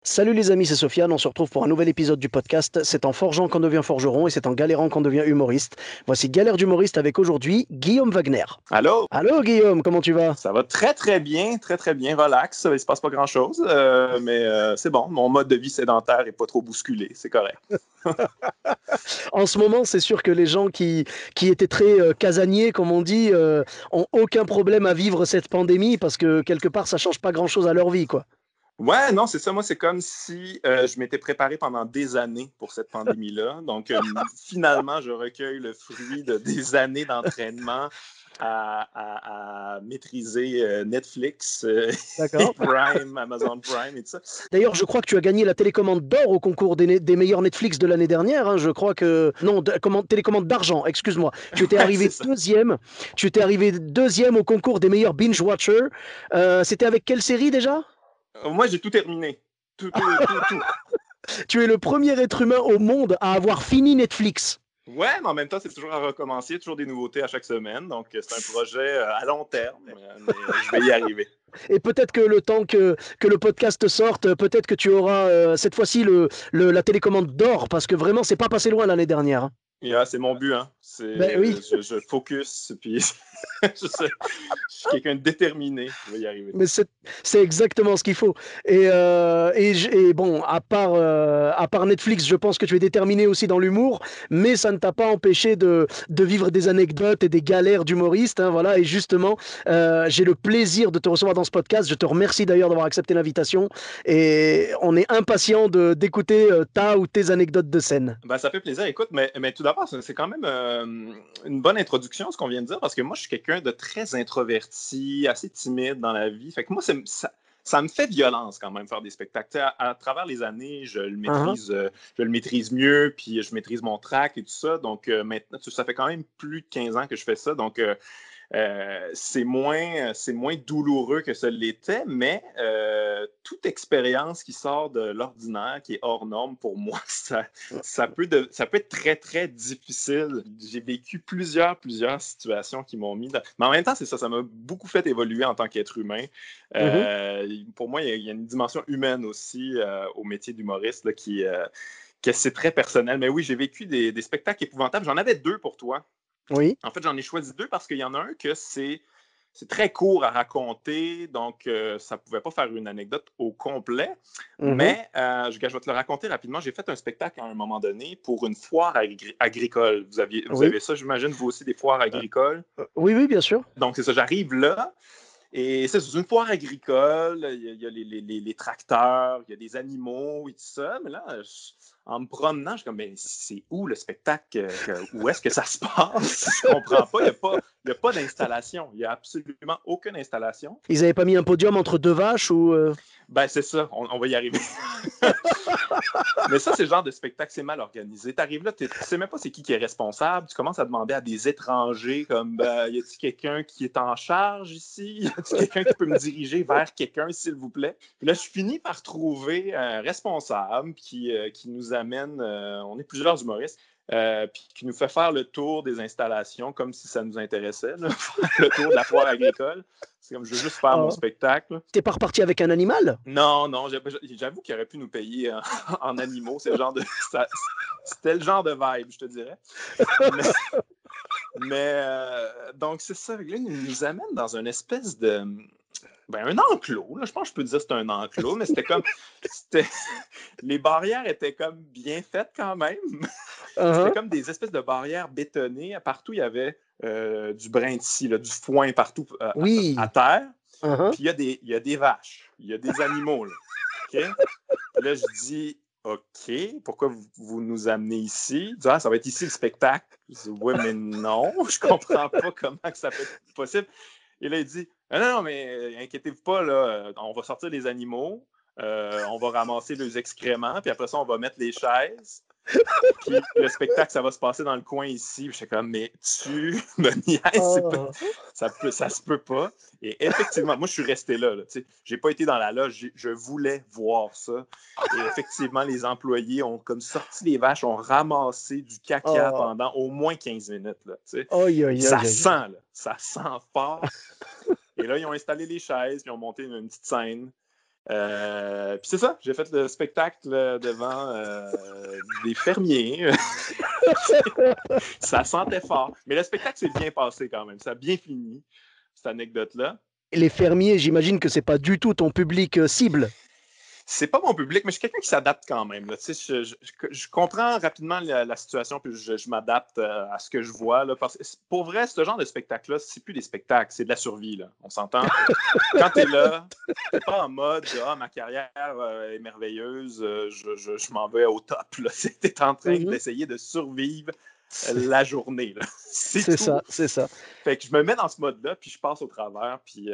Salut les amis, c'est Sofiane, on se retrouve pour un nouvel épisode du podcast. C'est en forgeant qu'on devient forgeron et c'est en galérant qu'on devient humoriste. Voici Galère d'humoriste avec aujourd'hui Guillaume Wagner. Allô? Allô Guillaume, comment tu vas? Ça va très bien, relax. Il se passe pas grand-chose, mais c'est bon. Mon mode de vie sédentaire est pas trop bousculé, c'est correct. En ce moment, c'est sûr que les gens qui étaient très casaniers, comme on dit, ont aucun problème à vivre cette pandémie parce que quelque part, ça change pas grand-chose à leur vie, quoi. Ouais, non, c'est ça. Moi, c'est comme si je m'étais préparé pendant des années pour cette pandémie-là. Donc, finalement, je recueille le fruit de des années d'entraînement à maîtriser Netflix et D'accord. Prime, Amazon Prime et tout ça. D'ailleurs, je crois que tu as gagné la télécommande d'or au concours des meilleurs Netflix de l'année dernière, hein. Je crois que non, télécommande d'argent. Excuse-moi. Ouais, c'est ça. Tu étais arrivé deuxième au concours des meilleurs binge watchers. C'était avec quelle série déjà? Moi, j'ai tout terminé. Tout. Tu es le premier être humain au monde à avoir fini Netflix. Ouais, mais en même temps, c'est toujours à recommencer, toujours des nouveautés à chaque semaine. Donc, c'est un projet à long terme, mais je vais y arriver. Et peut-être que le temps que le podcast sorte, peut-être que tu auras cette fois-ci la télécommande d'or, parce que vraiment, c'est pas passé loin l'année dernière, hein. Yeah, c'est mon but, hein. Ben oui. Je focus, puis je suis quelqu'un de déterminé. Je vais y arriver. Mais c'est exactement ce qu'il faut. Et bon, à part Netflix, je pense que tu es déterminé aussi dans l'humour, mais ça ne t'a pas empêché de vivre des anecdotes et des galères d'humoriste, hein, voilà. Et justement, j'ai le plaisir de te recevoir dans ce podcast. Je te remercie d'ailleurs d'avoir accepté l'invitation. Et on est impatient d'écouter ta ou tes anecdotes de scène. Ben, ça fait plaisir. Écoute, mais tout d'abord, c'est quand même une bonne introduction, ce qu'on vient de dire, parce que moi, je suis quelqu'un de très introverti, assez timide dans la vie. Fait que moi, ça me fait violence quand même faire des spectacles. Tu sais, à travers les années, Hein, je le maîtrise mieux, puis je maîtrise mon track et tout ça. Donc maintenant, ça fait quand même plus de 15 ans que je fais ça. Donc c'est moins douloureux que ça l'était, mais toute expérience qui sort de l'ordinaire, qui est hors norme pour moi, ça peut être très, très difficile. J'ai vécu plusieurs situations qui m'ont mis dans... Mais en même temps, c'est ça m'a beaucoup fait évoluer en tant qu'être humain. mhm. Pour moi, il y a une dimension humaine aussi au métier d'humoriste là, que c'est très personnel. Mais oui, j'ai vécu des spectacles épouvantables. J'en avais deux pour toi. Oui. En fait, j'en ai choisi deux parce qu'il y en a un que c'est très court à raconter, donc ça ne pouvait pas faire une anecdote au complet. Mhm. Mais je vais te le raconter rapidement. J'ai fait un spectacle à un moment donné pour une foire agricole. Vous Oui. avez ça, j'imagine, vous aussi, des foires agricoles. Oui, oui, bien sûr. Donc, c'est ça, j'arrive là. Et c'est une foire agricole, il y a les tracteurs, il y a des animaux et tout ça. Mais là, en me promenant, je suis comme, mais c'est où le spectacle? Où est-ce que ça se passe? Je comprends pas. Il y a pas d'installation. Il n'y a absolument aucune installation. Ils n'avaient pas mis un podium entre deux vaches ou Ben, c'est ça, on va y arriver. Mais ça, c'est le genre de spectacle, c'est mal organisé. Tu arrives là, tu sais même pas c'est qui est responsable. Tu commences à demander à des étrangers comme y a-t-il quelqu'un qui est en charge ici? Y a-t-il quelqu'un qui peut me diriger vers quelqu'un, s'il vous plaît? Puis là, je finis par trouver un responsable qui nous amène, on est plusieurs humoristes, puis qui nous fait faire le tour des installations comme si ça nous intéressait, là, faire le tour de la foire agricole. C'est comme je veux juste faire mon oh. spectacle. T'es pas reparti avec un animal? Non, j'avoue qu'il aurait pu nous payer en animaux. C'est le genre de, c'était le genre de vibe, je te dirais. Mais, mais donc, c'est ça. Là, il nous amène dans une espèce de. Ben, un enclos. Là. Je pense que je peux dire que c'était un enclos, mais c'était comme. C'était, les barrières étaient comme bien faites quand même. C'était Uh-huh. comme des espèces de barrières bétonnées. Partout, il y avait du brin de scie, là, du foin partout à Oui. terre. Uh-huh. Puis il y a des vaches, il y a des animaux. Là. OK? Puis là, je dis, OK, pourquoi vous nous amenez ici? Il dit, ah, ça va être ici le spectacle. Je dis, oui, mais non, je comprends pas comment que ça peut être possible. Et là, il dit, ah, non, mais inquiétez-vous pas, là, on va sortir les animaux, on va ramasser les excréments, puis après ça, on va mettre les chaises. Puis le spectacle, ça va se passer dans le coin ici. J'étais comme, mais tu me niaises, Oh. ça se peut pas. Et effectivement, moi, je suis resté là. J'ai pas été dans la loge, je voulais voir ça. Et effectivement, les employés ont comme sorti les vaches, ont ramassé du caca Oh. pendant au moins 15 minutes. Là, Aïe, et aïe, ça aïe, sent, aïe. là, ça sent fort. Et là, ils ont installé les chaises, puis ils ont monté une petite scène. Puis c'est ça, j'ai fait le spectacle devant des fermiers. Ça sentait fort. Mais le spectacle s'est bien passé quand même. Ça a bien fini, cette anecdote-là. Les fermiers, j'imagine que c'est pas du tout ton public cible. C'est pas mon public, mais je suis quelqu'un qui s'adapte quand même. Là. Je comprends rapidement la situation, puis je m'adapte à ce que je vois. Là, parce que pour vrai, ce genre de spectacle-là, c'est plus des spectacles, c'est de la survie. Là. On s'entend? Quand tu es là, tu pas en mode « Ah, ma carrière est merveilleuse, je m'en vais au top. » Tu es en train d'essayer de survivre la journée. Là. C'est ça, c'est ça. Fait que je me mets dans ce mode-là, puis je passe au travers. Puis,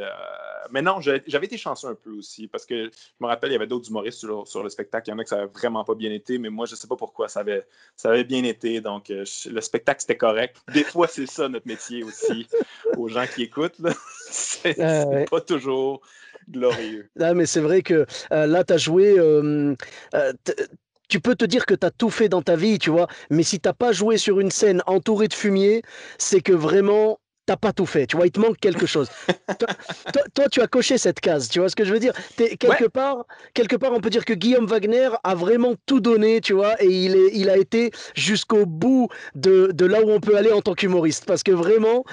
mais non, j'avais été chanceux un peu aussi, parce que je me rappelle, il y avait d'autres humoristes sur le spectacle. Il y en a que ça n'avait vraiment pas bien été, mais moi, je ne sais pas pourquoi ça avait bien été. Donc, le spectacle, c'était correct. Des fois, c'est ça notre métier aussi, aux gens qui écoutent. Là. C'est pas toujours glorieux. Ah, mais c'est vrai que là, tu as joué... tu peux te dire que tu as tout fait dans ta vie, tu vois, mais si tu n'as pas joué sur une scène entourée de fumier, c'est que vraiment, tu n'as pas tout fait, tu vois, il te manque quelque chose. Toi, tu as coché cette case, tu vois ce que je veux dire? Quelque part, on peut dire que Guillaume Wagner a vraiment tout donné, tu vois, et il a été jusqu'au bout de là où on peut aller en tant qu'humoriste, parce que vraiment,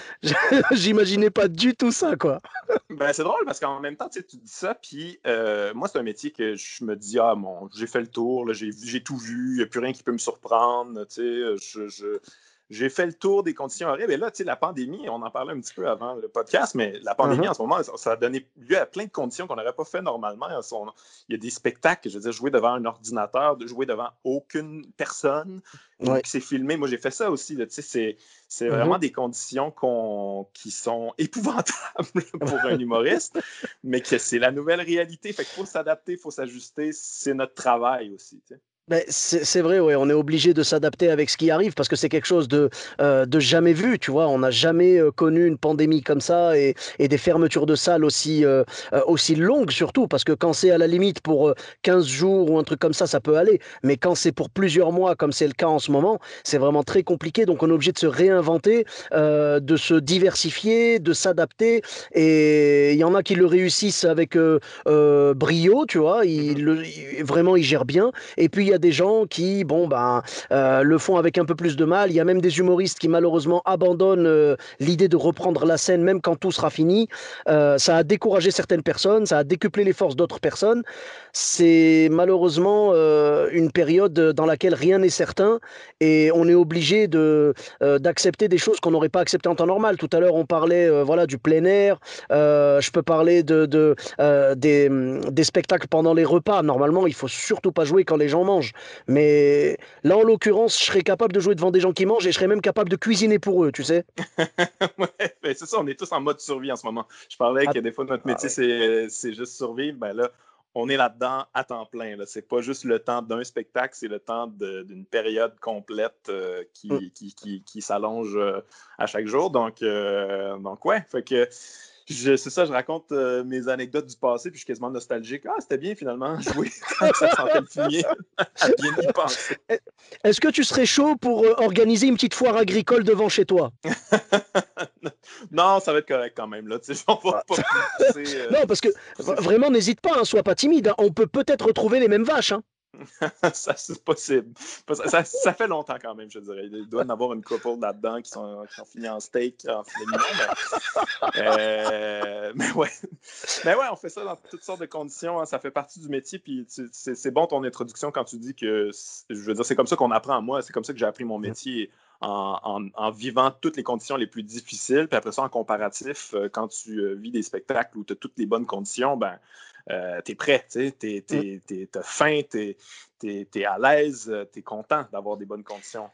j'imaginais pas du tout ça, quoi. Ben, c'est drôle parce qu'en même temps, tu dis ça, puis moi, c'est un métier que je me dis, j'ai fait le tour, là, j'ai tout vu, il n'y a plus rien qui peut me surprendre, tu sais, j'ai fait le tour des conditions horribles. Et là, tu sais, la pandémie, on en parlait un petit peu avant le podcast, mais la pandémie, en ce moment, ça a donné lieu à plein de conditions qu'on n'aurait pas fait normalement. Il y a des spectacles, je veux dire, jouer devant un ordinateur, jouer devant aucune personne, qui s'est filmé. Moi, j'ai fait ça aussi, là, tu sais, c'est vraiment des conditions qui sont épouvantables pour un humoriste, mais que c'est la nouvelle réalité. Fait qu'il faut s'adapter, il faut s'ajuster. C'est notre travail aussi, tu sais. Ben, c'est vrai, ouais, on est obligé de s'adapter avec ce qui arrive parce que c'est quelque chose de jamais vu, tu vois. On n'a jamais connu une pandémie comme ça et des fermetures de salles aussi longues surtout parce que quand c'est à la limite pour 15 jours ou un truc comme ça peut aller. Mais quand c'est pour plusieurs mois comme c'est le cas en ce moment, c'est vraiment très compliqué. Donc on est obligé de se réinventer, de se diversifier, de s'adapter. Et il y en a qui le réussissent avec brio, tu vois. Vraiment, ils gèrent bien. Et puis il y a des gens qui, le font avec un peu plus de mal. Il y a même des humoristes qui malheureusement abandonnent l'idée de reprendre la scène même quand tout sera fini. Ça a découragé certaines personnes, ça a décuplé les forces d'autres personnes. C'est malheureusement une période dans laquelle rien n'est certain et on est obligé d'accepter des choses qu'on n'aurait pas acceptées en temps normal. Tout à l'heure, on parlait du plein air. Je peux parler des spectacles pendant les repas. Normalement, il faut surtout pas jouer quand les gens mangent. Mais là, en l'occurrence, je serais capable de jouer devant des gens qui mangent et je serais même capable de cuisiner pour eux, tu sais. Ouais, ben c'est ça, on est tous en mode survie en ce moment. Je parlais que des fois, notre métier, c'est juste survivre. Ben là, on est là-dedans à temps plein. Là. C'est pas juste le temps d'un spectacle, c'est le temps d'une période complète qui s'allonge à chaque jour. Donc ouais, fait que c'est ça, je raconte mes anecdotes du passé, puis je suis quasiment nostalgique. Ah, c'était bien finalement, jouer quand ça sentait le fumier, à bien y penser. Est-ce que tu serais chaud pour organiser une petite foire agricole devant chez toi? Non, ça va être correct quand même. Là, on va pas pousser, non, parce que vraiment, n'hésite pas, hein, sois pas timide. Hein. On peut peut-être retrouver les mêmes vaches. Hein. Ça, c'est possible. Ça fait longtemps quand même, je dirais. Il doit y en avoir une couple là-dedans qui ont fini en steak, en filet mignon. Mais ouais. On fait ça dans toutes sortes de conditions. Hein. Ça fait partie du métier. Puis c'est bon ton introduction quand tu dis que, je veux dire, c'est comme ça qu'on apprend. Moi, c'est comme ça que j'ai appris mon métier. En vivant toutes les conditions les plus difficiles, puis après ça, en comparatif, quand tu vis des spectacles où tu as toutes les bonnes conditions, t'es prêt, t'as faim, t'es à l'aise, t'es content d'avoir des bonnes conditions.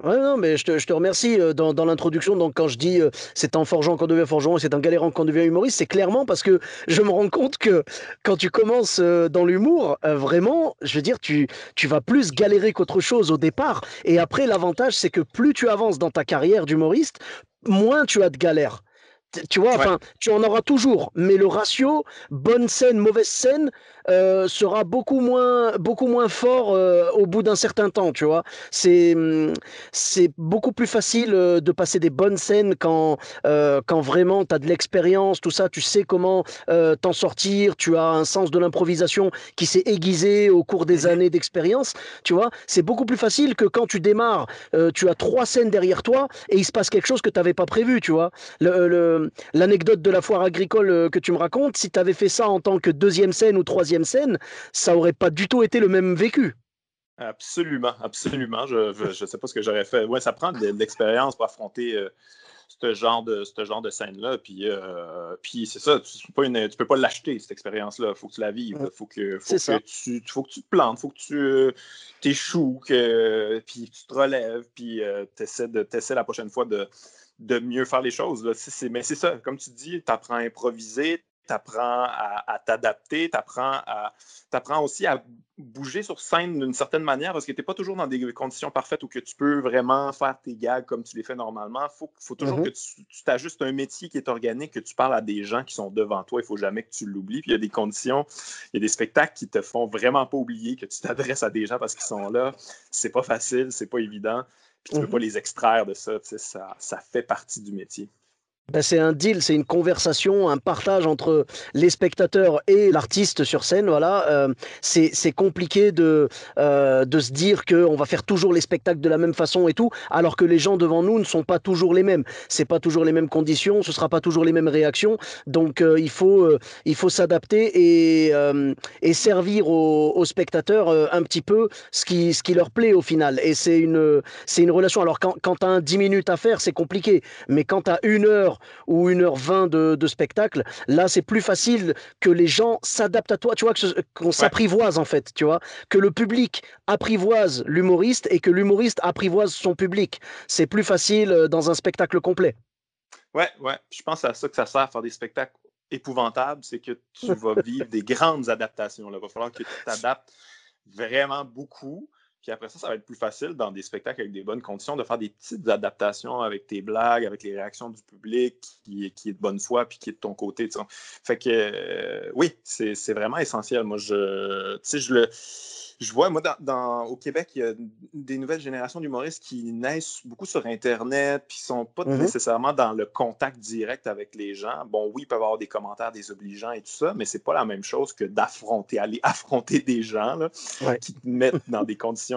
Ouais, non, mais je te remercie dans l'introduction. Donc, quand je dis c'est en forgeant qu'on devient forgeron et c'est en galérant qu'on devient humoriste, c'est clairement parce que je me rends compte que quand tu commences dans l'humour, vraiment, je veux dire, tu vas plus galérer qu'autre chose au départ. Et après, l'avantage, c'est que plus tu avances dans ta carrière d'humoriste, moins tu as de galères. Tu vois, enfin, tu en auras toujours, mais le ratio bonne scène, mauvaise scène sera beaucoup moins fort au bout d'un certain temps, tu vois. C'est beaucoup plus facile de passer des bonnes scènes quand vraiment tu as de l'expérience, tout ça, tu sais comment t'en sortir, tu as un sens de l'improvisation qui s'est aiguisé au cours des Mhm. années d'expérience, tu vois. C'est beaucoup plus facile que quand tu démarres, tu as trois scènes derrière toi et il se passe quelque chose que tu n'avais pas prévu, tu vois. L'anecdote de la foire agricole que tu me racontes, si tu avais fait ça en tant que deuxième scène ou troisième scène, ça aurait pas du tout été le même vécu. Absolument, absolument. Je sais pas ce que j'aurais fait. Ouais, ça prend de l'expérience pour affronter ce genre de scène-là. Puis c'est ça, tu peux pas l'acheter, cette expérience-là. Il faut que tu la vives. Mm. Faut C'est que ça. faut que tu te plantes, faut que tu t'échoues, puis tu te relèves, puis t'essaies la prochaine fois de mieux faire les choses. Là. Mais c'est ça, comme tu dis, tu apprends à improviser, tu apprends à t'adapter, tu apprends aussi à bouger sur scène d'une certaine manière parce que tu n'es pas toujours dans des conditions parfaites où que tu peux vraiment faire tes gags comme tu les fais normalement. Faut toujours que Mhm. tu t'ajustes un métier qui est organique, que tu parles à des gens qui sont devant toi. Il ne faut jamais que tu l'oublies. Puis il y a des conditions, il y a des spectacles qui te font vraiment pas oublier que tu t'adresses à des gens parce qu'ils sont là. C'est pas facile, c'est pas évident. Puis tu peux pas Mhm. les extraire de ça. Ça fait partie du métier. Ben, c'est un deal, c'est une conversation, un partage entre les spectateurs et l'artiste sur scène. Voilà, c'est compliqué de se dire qu'on va faire toujours les spectacles de la même façon et tout, alors que les gens devant nous ne sont pas toujours les mêmes. C'est pas toujours les mêmes conditions, ce sera pas toujours les mêmes réactions. Donc il faut s'adapter et servir aux spectateurs un petit peu ce qui leur plaît au final. Et c'est une relation. Alors quand tu as 10 minutes à faire, c'est compliqué. Mais quand tu as une heure ou 1h20 de spectacle, là, c'est plus facile que les gens s'adaptent à toi, tu vois, qu'on Ouais, s'apprivoise en fait, tu vois, que le public apprivoise l'humoriste et que l'humoriste apprivoise son public. C'est plus facile dans un spectacle complet. ouais, ouais. Je pense à ça que ça sert à faire des spectacles épouvantables, c'est que tu vas vivre des grandes adaptations. Il va falloir que tu t'adaptes vraiment beaucoup. Puis après ça va être plus facile dans des spectacles avec des bonnes conditions de faire des petites adaptations avec tes blagues, avec les réactions du public qui est de bonne foi puis qui est de ton côté. Tu sais. Fait que oui, c'est vraiment essentiel. Moi, je vois, moi, au Québec, il y a des nouvelles générations d'humoristes qui naissent beaucoup sur Internet, puis sont pas Mhm. nécessairement dans le contact direct avec les gens. Bon, oui, ils peuvent avoir des commentaires désobligeants et tout ça, mais c'est pas la même chose que aller affronter des gens là, Ouais. qui te mettent dans des conditions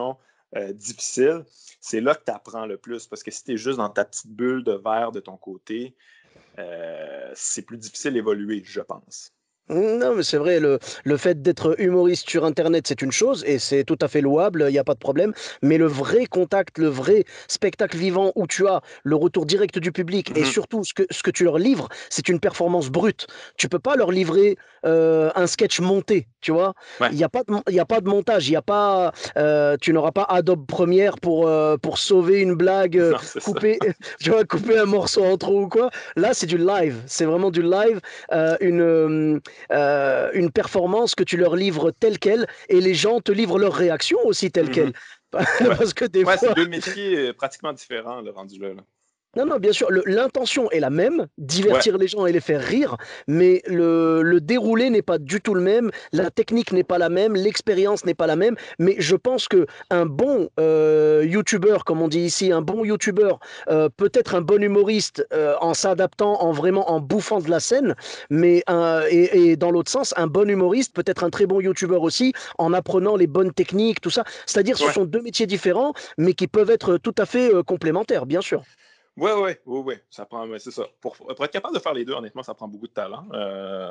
difficiles. C'est là que tu apprends le plus, parce que si tu es juste dans ta petite bulle de verre de ton côté, c'est plus difficile d'évoluer, je pense. Non, mais c'est vrai, le fait d'être humoriste sur Internet, c'est une chose, et c'est tout à fait louable, il n'y a pas de problème. Mais le vrai contact, le vrai spectacle vivant où tu as le retour direct du public, et Mhm. surtout ce que tu leur livres, c'est une performance brute. Tu peux pas leur livrer un sketch monté, tu vois. Ouais, Il y a pas de montage, il y a pas, tu n'auras pas Adobe Premiere pour sauver une blague, non, c'est ça. couper, tu vois, couper un morceau en trop ou quoi. Là, c'est du live, c'est vraiment du live, une performance que tu leur livres telle quelle et les gens te livrent leur réaction aussi telle Mhm. quelle. Ouais. Parce que des Ouais, c'est fois, deux métiers pratiquement différents, le rendu là. non, non, bien sûr, l'intention est la même, Ouais. divertir les gens et les faire rire, mais le déroulé n'est pas du tout le même, la technique n'est pas la même, l'expérience n'est pas la même, mais je pense que un bon YouTuber, comme on dit ici, un bon YouTuber peut être un bon humoriste en s'adaptant, en vraiment en bouffant de la scène, et dans l'autre sens, un bon humoriste peut être un très bon YouTuber aussi en apprenant les bonnes techniques, tout ça. C'est-à-dire, ce Ouais. sont deux métiers différents, mais qui peuvent être tout à fait complémentaires, bien sûr. Ouais. Ça prend, ouais, c'est ça. Pour être capable de faire les deux, honnêtement, ça prend beaucoup de talent.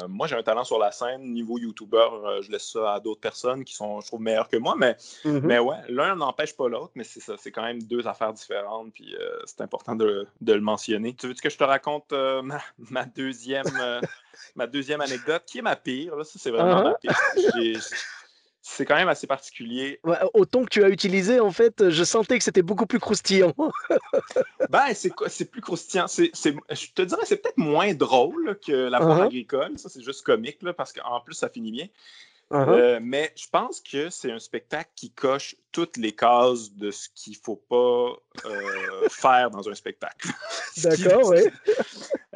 Moi, j'ai un talent sur la scène. Niveau YouTuber, je laisse ça à d'autres personnes qui sont, je trouve, meilleures que moi. Mhm. Mais ouais, l'un n'empêche pas l'autre, mais c'est ça. C'est quand même deux affaires différentes. Puis c'est important de le mentionner. Tu veux que je te raconte ma deuxième anecdote, qui est ma pire? Là, ça, c'est vraiment ma Ah, pire. C'est quand même assez particulier. ouais, au ton que tu as utilisé, en fait, je sentais que c'était beaucoup plus croustillant. Ben, c'est plus croustillant. Je te dirais, c'est peut-être moins drôle que la foire Uhum, agricole. Ça, c'est juste comique, là, parce qu'en plus, ça finit bien. uhum. Mais je pense que c'est un spectacle qui coche toutes les cases de ce qu'il ne faut pas faire dans un spectacle. Ce qui- D'accord, ouais.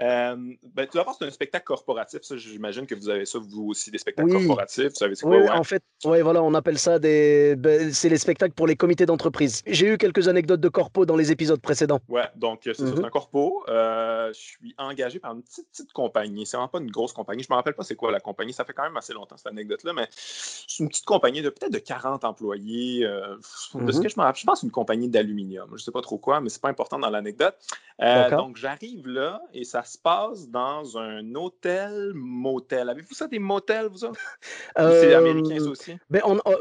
Ben, tout d'abord, c'est un spectacle corporatif. Ça, j'imagine que vous avez ça, vous aussi, des spectacles Oui, corporatifs. Vous savez, c'est oui, quoi, oui, ouais? en fait, ouais, voilà, on appelle ça c'est les spectacles pour les comités d'entreprise. J'ai eu quelques anecdotes de corpo dans les épisodes précédents. Ouais, donc c'est ça, c'est Mhm. un corpo. Je suis engagé par une petite compagnie. C'est vraiment pas une grosse compagnie. Je me rappelle pas c'est quoi la compagnie. Ça fait quand même assez longtemps, cette anecdote-là, mais c'est une petite compagnie de peut-être de 40 employés. De ce Mhm. que je me rappelle, je pense que c'est une compagnie d'aluminium. Je sais pas trop quoi, mais c'est pas important dans l'anecdote. D'accord. Donc j'arrive là et ça se passe dans un hôtel-motel. Avez-vous ça, des motels, vous autres? Ou c'est américain, ça Euh, aussi?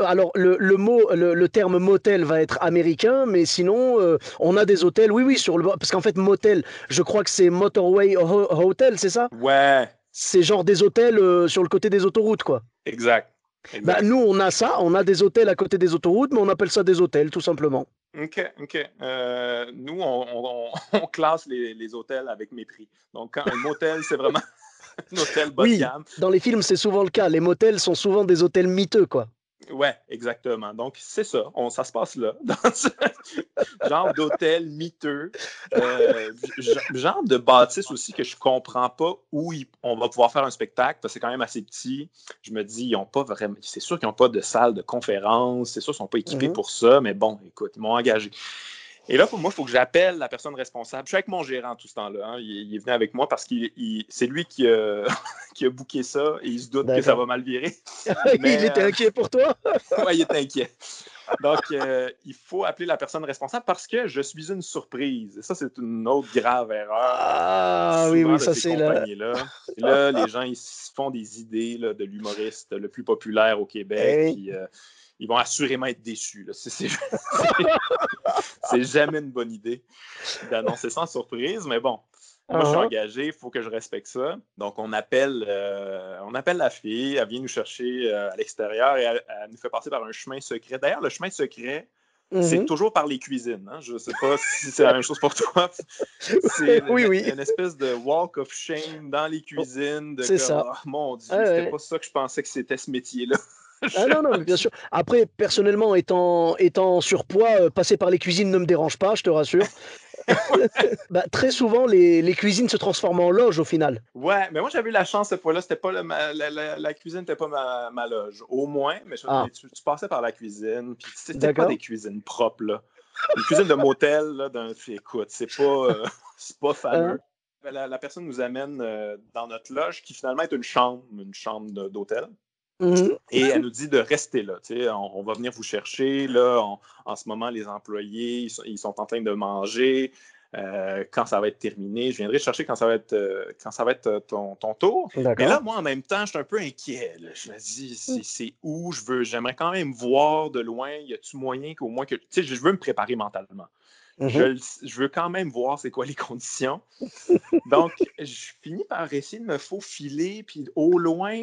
alors, le terme motel va être américain, mais sinon, on a des hôtels, oui, oui, parce qu'en fait, motel, je crois que c'est Motorway Hotel, c'est ça? Ouais, C'est genre des hôtels sur le côté des autoroutes, quoi. exact. Bah, Exact. nous, on a ça, on a des hôtels à côté des autoroutes, mais on appelle ça des hôtels, tout simplement. OK, OK. Nous, on classe les hôtels avec mépris. Donc, quand un motel, c'est vraiment un hôtel bas de Oui, gamme. dans les films, c'est souvent le cas. Les motels sont souvent des hôtels miteux, quoi. Ouais, exactement. Donc, c'est ça. Ça se passe là, dans ce genre d'hôtel miteux. Genre de bâtisse aussi que je comprends pas où on va pouvoir faire un spectacle, parce que c'est quand même assez petit. Je me dis, ils ont pas vraiment. C'est sûr qu'ils n'ont pas de salle de conférence. C'est sûr qu'ils ne sont pas équipés Mhm. pour ça, mais bon, écoute, ils m'ont engagé. Et là, pour moi, il faut que j'appelle la personne responsable. Je suis avec mon gérant tout ce temps-là. Hein. Il est venu avec moi parce que c'est lui qui a booké ça et il se doute que ça D'accord. va mal virer. Il Mais était inquiet pour toi? ouais, il est inquiet. Donc, il faut appeler la personne responsable parce que je suis une surprise. Et ça, c'est une autre grave erreur. Ah, oui, Souvent oui, de ça ces c'est là. compagnies-là. Là, les gens, ils se font des idées là, de l'humoriste le plus populaire au Québec. Eh oui. Puis, ils vont assurément être déçus. Là. C'est jamais une bonne idée d'annoncer ça en surprise, mais bon. Moi, je suis Uhum. engagé, il faut que je respecte ça. Donc, on appelle la fille, elle vient nous chercher à l'extérieur et elle nous fait passer par un chemin secret. D'ailleurs, le chemin secret, c'est Mhm. toujours par les cuisines. Hein. Je ne sais pas si c'est la même chose pour toi. C'est Oui, oui. une espèce de walk of shame dans les Oh, cuisines, de c'est comme, ça. oh, mon Ouais, Dieu, c'était ouais. pas ça que je pensais que c'était ce métier-là. Ah non, non, mais bien sûr. Après, personnellement, étant en surpoids, passer par les cuisines ne me dérange pas, je te rassure. Bah, très souvent, les cuisines se transforment en loge au final. Ouais, mais moi j'avais eu la chance cette fois-là, c'était pas la cuisine n'était pas ma loge, au moins, Ah, mais tu passais par la cuisine, puis c'était pas des d'accord. cuisines propres là. Une cuisine de motel là, écoute, c'est pas Hein. fameux. La personne nous amène dans notre loge qui finalement est une chambre d'hôtel. Mhm. Et elle nous dit de rester là. On va venir vous chercher. Là, en ce moment, les employés, ils sont en train de manger. Quand ça va être terminé, je viendrai te chercher quand ça va être ton tour. Mais là, D'accord. moi, en même temps, je suis un peu inquiet. Là. Je me dis, c'est où? J'aimerais quand même voir de loin. Y a-tu moyen qu'au moins que. Tu sais, je veux me préparer mentalement. Mhm. Je veux quand même voir c'est quoi les conditions. Donc, je finis par essayer de me faufiler, puis au loin,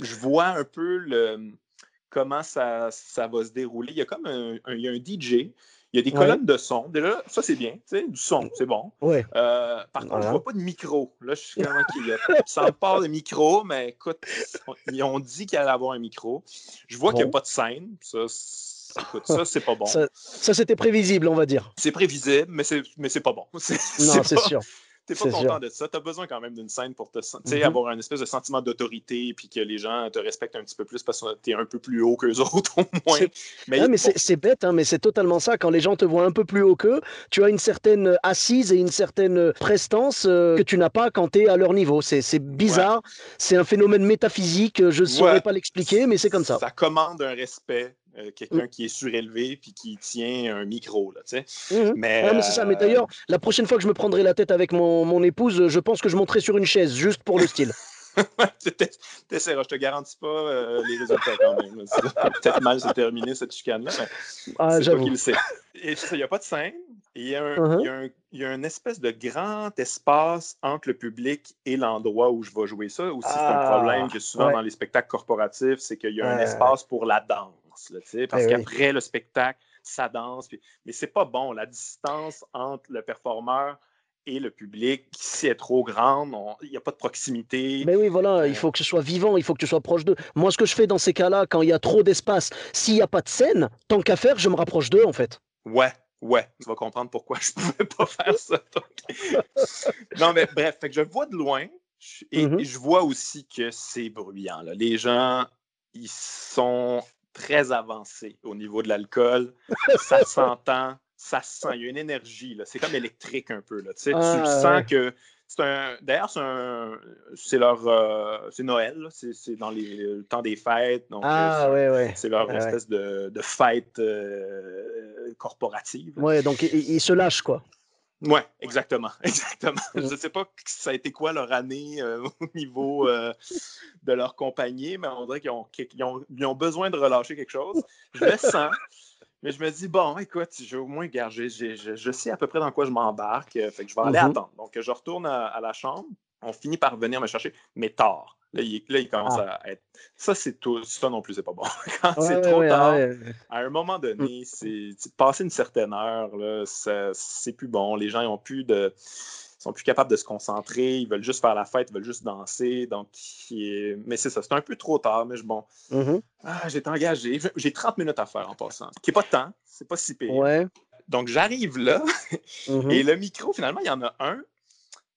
je vois un peu comment ça va se dérouler. Il y a comme il y a un DJ, il y a des Ouais. colonnes de son. Déjà, ça, c'est bien, tu sais, du son, c'est bon. Ouais. Par contre, je Voilà. vois pas de micro. Là, je suis comme, OK, ça me parle de micro, mais écoute, ils ont dit qu'il allait avoir un micro. Je vois qu'il n'y a Bon. pas de scène. Écoute, ça, c'est pas bon. Ça c'était prévisible, on va dire. C'est prévisible, mais c'est pas bon. Non, C'est c'est pas. sûr. T'es pas C'est content sûr. de ça. Tu as besoin quand même d'une scène pour Mhm. avoir un espèce de sentiment d'autorité puis que les gens te respectent un petit peu plus parce que tu es un peu plus haut qu'eux autres, au moins. C'est ah, Mais mais bon, c'est bête, hein, mais c'est totalement ça. Quand les gens te voient un peu plus haut qu'eux, tu as une certaine assise et une certaine prestance que tu n'as pas quand tu es à leur niveau. C'est ouais. bizarre. C'est un phénomène métaphysique. Je ne saurais Ouais. pas l'expliquer, mais c'est comme ça. Ça commande un respect. Mm. Quelqu'un qui est surélevé puis qui tient un micro, là, tu sais. Mhm. Mais Ah, mais c'est ça. Mais d'ailleurs, la prochaine fois que je me prendrai la tête avec mon épouse, je pense que je monterai sur une chaise, juste pour le style. t'essaieras, je te garantis pas les résultats quand même. Ça peut peut-être mal se terminer cette chicane-là, mais Ah, c'est toi qui j'avoue. le sais. Et il n'y a pas de scène. Et Mhm. il y a une espèce de grand espace entre le public et l'endroit où je vais jouer ça. Aussi, c'est un problème Ah, que souvent ouais. dans les spectacles corporatifs, c'est qu'il y a un Ouais, espace pour la danse. Là, parce ouais, oui. qu'après le spectacle, ça danse. Mais c'est pas bon. La distance entre le performeur et le public, si elle est trop grande, il n'y a pas de proximité. Mais oui, voilà, il Euh, faut que ce soit vivant, il faut que tu sois proche d'eux. Moi, ce que je fais dans ces cas-là, quand il y a trop d'espace, s'il n'y a pas de scène, tant qu'à faire, je me rapproche d'eux, en fait. Ouais, Ouais, tu vas comprendre pourquoi je pouvais pas faire ça. Donc. Non, mais bref, fait que je vois de loin et Mhm. je vois aussi que c'est bruyant. Là. Les gens, ils sont très avancés au niveau de l'alcool. Ça s'entend, ça se sent. Il y a une énergie. Là. C'est comme électrique un peu. Là. Tu sais, tu le Ah, sens ouais. que d'ailleurs, c'est Noël. Là. C'est dans le temps des fêtes. Donc, Ah, ouais, ouais. c'est leur Ouais, ouais. espèce de fête corporative. Là. Ouais, donc il se lâche, quoi. Oui, exactement. Exactement. Je Mhm. ne sais pas ça a été quoi leur année au niveau de leur compagnie, mais on dirait ils ont besoin de relâcher quelque chose. Je le sens, mais je me dis, bon, écoute, je vais au moins gager. Je sais à peu près dans quoi je m'embarque, fait que je vais aller Mhm. attendre. Donc, je retourne à la chambre. On finit par venir me chercher, mais tard. Là, il commence Ah, à être. Ça, c'est tout. Ça non plus, c'est pas bon. Quand ouais, c'est ouais, trop ouais, ah, tard, ouais. à un moment Mm. donné, c'est passé une certaine heure, là, c'est plus bon. Les gens ils sont plus capables de se concentrer, ils veulent juste faire la fête, ils veulent juste danser. Donc, mais c'est ça, c'est un peu trop tard, mais bon. Mhm. J'ai engagé. J'ai 30 minutes à faire en passant. Ce qui n'est pas de temps, c'est pas si pire. Ouais. Donc, j'arrive là, Mhm. et le micro, finalement, il y en a un,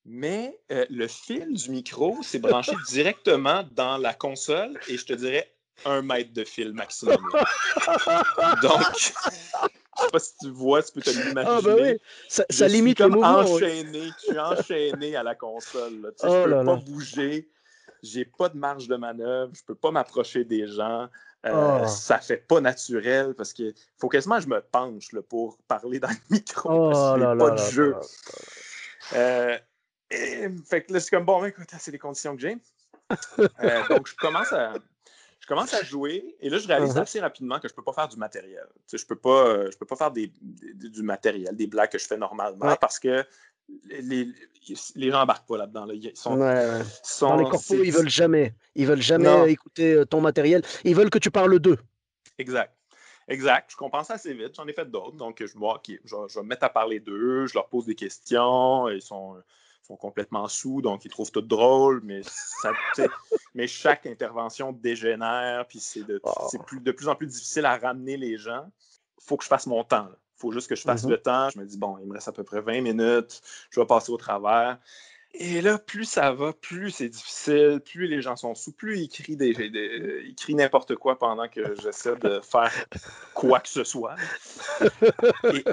mais le fil du micro s'est branché directement dans la console, et je te dirais 1 mètre de fil maximum. Là. Donc, je sais pas si tu vois, tu peux te Ah, bah l'imaginer. oui, ça Je suis limite les comme mouvements, oui. enchaîné. Je suis enchaîné à la console. Là. Tu sais, je Oh peux là pas là. bouger. J'ai pas de marge de manœuvre. Je peux pas m'approcher des gens. Oh, Ça fait pas naturel parce qu'il faut quasiment que je me penche là, pour parler dans le micro parce que oh j'ai là pas là de là jeu. là. Fait que là, c'est comme bon, écoute, c'est les conditions que j'ai. Donc, je commence à jouer et là, je réalise Mhm. assez rapidement que je peux pas faire du matériel. Tu sais, je peux pas faire du matériel, des blagues que je fais normalement Ouais, parce que les, les gens embarquent pas là-dedans. Là. ouais, ouais. Dans les corpos, C'est, ils veulent jamais non, écouter ton matériel. Ils veulent que tu parles d'eux. exact. Exact. Je comprends ça assez vite. J'en ai fait d'autres. Donc, OK, je vais me mettre à parler d'eux. Je leur pose des questions. Ils sont complètement sous, donc ils trouvent tout drôle. Mais chaque intervention dégénère. Puis c'est Oh. de plus en plus difficile à ramener les gens. Il faut que je fasse mon temps. Il faut juste que je fasse Mhm. le temps. Je me dis, bon, il me reste à peu près 20 minutes. Je vais passer au travers. Et là, plus ça va, plus c'est difficile, plus les gens sont sous, plus ils crient, ils crient n'importe quoi pendant que j'essaie de faire quoi que ce soit. Et,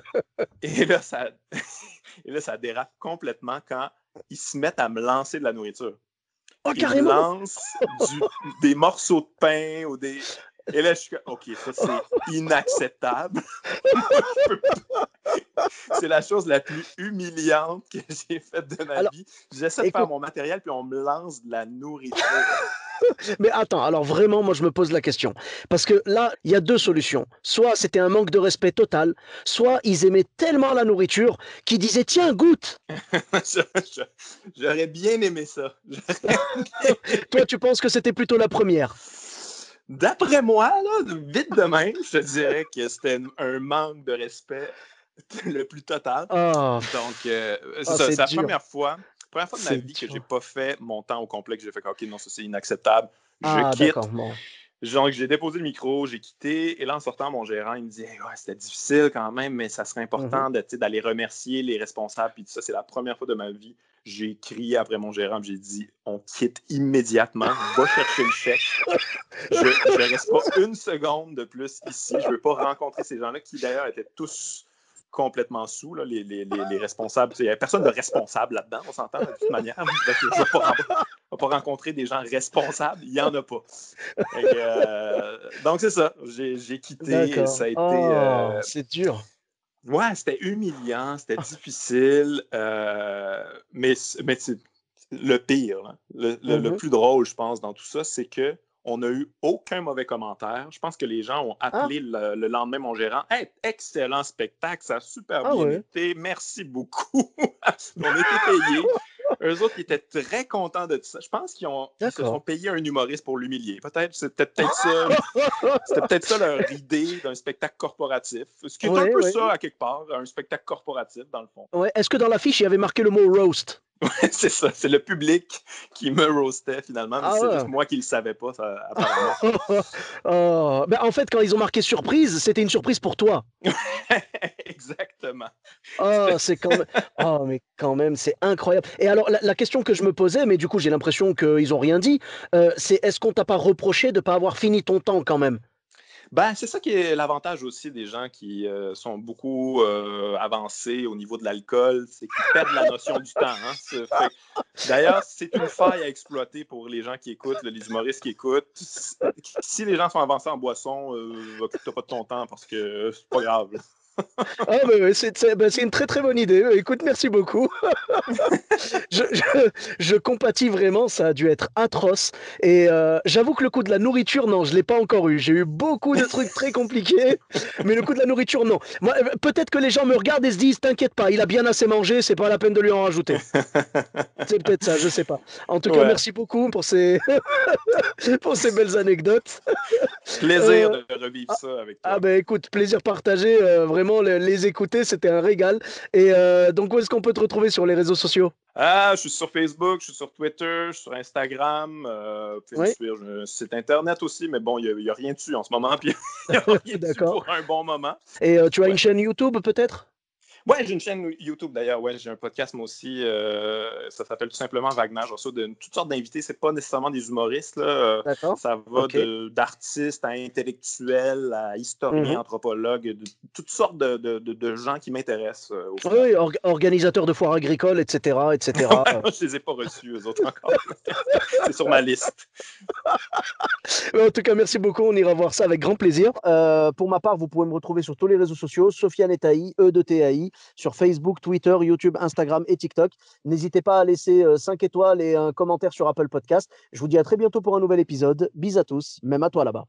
et, là, ça, et là, ça dérape complètement quand ils se mettent à me lancer de la nourriture. Oh, Ils me carrément! lancent des morceaux de pain ou des. Et là, je suis comme, OK, ça, c'est inacceptable. Moi, je peux c'est la chose la plus humiliante que j'ai faite de ma Alors, vie. J'essaie de faire écoute, mon matériel, puis on me lance de la nourriture. mais attends, alors vraiment, moi je me pose la question. Parce que là, il y a deux solutions. Soit c'était un manque de respect total, soit ils aimaient tellement la nourriture qu'ils disaient, tiens, goûte! J'aurais bien aimé ça. J'aurais bien Toi, aimé. tu penses que c'était plutôt la première? D'après moi, là, vite de même, je te dirais que c'était un manque de respect le plus total. Oh, Donc, c'est ça. c'est C'est la dur. première fois de ma C'est vie que j'ai dur. pas fait mon temps au complet, que j'ai fait OK, non, ça c'est inacceptable. Je Ah, d'accord, quitte. bon. Donc, j'ai déposé le micro, j'ai quitté. Et là, en sortant, mon gérant, il me dit hey, ouais, c'était difficile quand même, mais ça serait Mhm. important d'aller remercier les responsables. Puis tout ça, c'est la première fois de ma vie. J'ai crié après mon gérant, j'ai dit on quitte immédiatement, va chercher le chèque. Je reste pas une seconde de plus ici. Je veux pas rencontrer ces gens-là qui, d'ailleurs, étaient tous complètement sous, là, les responsables. Il n'y avait personne de responsable là-dedans, on s'entend de toute manière. Je ne vais pas rencontrer des gens responsables, il n'y en a pas. Donc, c'est ça. J'ai quitté et ça D'accord. a été. Oh, c'est dur. Ouais, c'était humiliant, c'était difficile, mais le pire, là, le Mhm. plus drôle, je pense, dans tout ça, c'est que on n'a eu aucun mauvais commentaire. Je pense que les gens ont Ah, appelé le lendemain mon gérant. Hey, excellent spectacle, ça a super ah bien ouais. été, merci beaucoup. On a été payés. Eux autres, ils étaient très contents de ça. Je pense qu'ils se sont D'accord. payés un humoriste pour l'humilier. C'était peut-être ça. C'était peut-être ça leur idée d'un spectacle corporatif. Ce qui est un Ouais, peu ouais. ça, à quelque part, un spectacle corporatif, dans le fond. Ouais. Est-ce que dans l'affiche, il y avait marqué le mot roast? C'est ça, c'est le public qui me roastait finalement, mais Ah c'est juste ouais. moi qui le savais pas, apparemment. Oh. Ben, en fait, quand ils ont marqué surprise, c'était une surprise pour toi. Exactement. Oh, c'est quand même. Oh, mais quand même, c'est incroyable. Et alors, la question que je me posais, mais du coup, j'ai l'impression qu'ils ont rien dit, c'est est-ce qu'on t'a pas reproché de pas avoir fini ton temps quand même? Ben, c'est ça qui est l'avantage aussi des gens qui sont beaucoup avancés au niveau de l'alcool, c'est qu'ils perdent la notion du temps. Hein. D'ailleurs, c'est une faille à exploiter pour les gens qui écoutent, les humoristes qui écoutent. Si les gens sont avancés en boisson, occupe-toi pas de ton temps parce que c'est pas grave. Ah, ben, c'est une très très bonne idée. Écoute, merci beaucoup. Je, je, je compatis vraiment, ça a dû être atroce. Et j'avoue que le coup de la nourriture, non, je ne l'ai pas encore eu. J'ai eu beaucoup de trucs très compliqués, mais le coup de la nourriture, non. Moi, peut-être que les gens me regardent et se disent, t'inquiète pas, il a bien assez mangé, c'est pas la peine de lui en rajouter. C'est peut-être ça, je sais pas. En tout cas, Ouais. merci beaucoup pour ces, pour ces belles anecdotes. Plaisir Euh, de revivre ah, ça avec ah toi. ben écoute, plaisir partagé, vraiment les écouter, c'était un régal. Et donc où est-ce qu'on peut te retrouver sur les réseaux sociaux? Ah, je suis sur Facebook, je suis sur Twitter, je suis sur Instagram. Vous pouvez me Oui, suivre. J'ai un site internet aussi, mais bon, il n'y a rien dessus en ce moment, puis il n'y a rien dessus d'accord. pour un bon moment. Et tu as une Ouais. chaîne YouTube peut-être? Ouais, j'ai une chaîne YouTube d'ailleurs. Ouais, j'ai un podcast moi aussi. Ça s'appelle tout simplement Wagner. Je reçois toutes sortes d'invités. C'est pas nécessairement des humoristes. Là. D'accord. Ça va Ok. d'artistes à intellectuels, à historiens, Mhm. anthropologues, toutes sortes de gens qui m'intéressent au Oui, final. oui, organisateur de foires agricoles, etc., etc. Ouais, je les ai pas reçus, eux autres encore. C'est sur ma liste. En tout cas, merci beaucoup. On ira voir ça avec grand plaisir. Pour ma part, vous pouvez me retrouver sur tous les réseaux sociaux, Sofiane Etaï, E de TAI, sur Facebook, Twitter, YouTube, Instagram et TikTok. N'hésitez pas à laisser 5 étoiles et un commentaire sur Apple Podcast. Je vous dis à très bientôt pour un nouvel épisode. Bis à tous, même à toi là-bas.